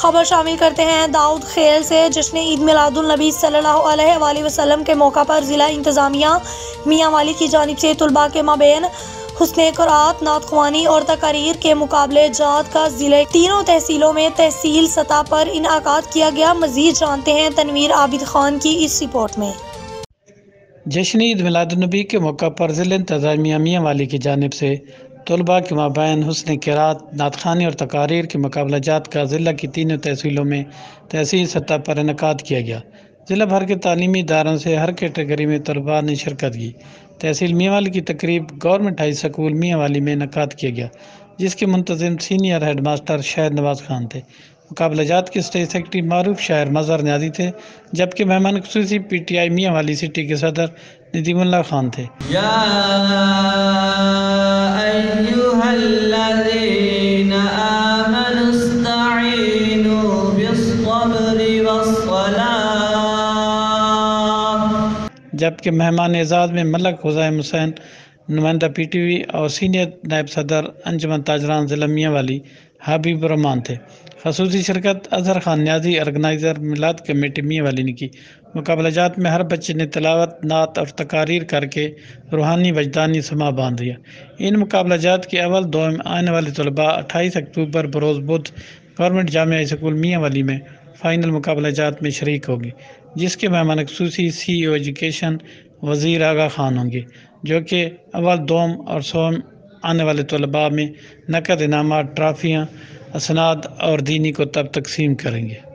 خبر شامل کرتے ہیں داؤد خیل سے۔ جشن عید میلاد النبی صلی اللہ علیہ وآلہ وسلم کے موقع پر ضلع انتظامیہ میاں والی کی جانب سے طلباء کے مابین حسن قرأت، نعت خوانی اور تقاریر کے مقابلے جات کا ضلع تینوں تحصیلوں میں تحصیل سطح پر انعقاد کیا گیا۔ مزید جانتے ہیں تنویر عابد خان کی اس رپورٹ میں۔ جشن عید میلاد النبی کے موقع پر ضلع انتظامیہ میاں والی کی جانب سے طلباء کے مابین حسن قرأت، نعت خوانی اور تقاریر کے مقابلہ جات کا ضلع کی تینوں تحصیلوں میں تحصیل سطح پر انعقاد کیا گیا۔ ضلع بھر کے تعلیمی اداروں سے ہر کیٹیگری میں طلباء نے شرکت کی۔ تحصیل میاں والی کی تقریب گورنمنٹ ہائی اسکول میاں والی میں انعقاد کیا گیا، جس کے منتظم سینئر ہیڈ ماسٹر شاہد نواز خان تھے۔ مقابلہ جات کے اسٹیج سیکرٹری معروف شاعر مظہر نیازی تھے، جبکہ مہمان خصوصی پی ٹی آئی میاں والی سٹی کے صدر ندیم اللہ خان تھے۔ یا ایھا الذین آمنوا استعینوا بالصبر والصلاۃ، جبکہ مہمان اعزاز میں ملک حسین حسین نمائندہ پی ٹی وی اور سینئر نائب صدر انجمن تاجران ضلع میاں والی حبیب الرحمان تھے۔ خصوصی شرکت اظہر خان نیازی، آرگنائزر میلاد کمیٹی میاں والی نے کی۔ مقابلہ جات میں ہر بچے نے تلاوت، نعت اور تقاریر کر کے روحانی وجدانی سما باندھ دیا۔ ان مقابلہ جات کے اول دوم آنے والے طلباء 28 اکتوبر بروز بدھ گورنمنٹ جامعہ اسکول میاں والی میں فائنل مقابلہ جات میں شریک ہوگی، جس کے مہمان خصوصی سی ای او ایجوکیشن وزیر آغا خان ہوں گے، جو کہ اول دوم اور سوم آنے والے طلباء میں نقد انعامات، ٹرافیاں، اسناد اور دینی کتب تقسیم کریں گے۔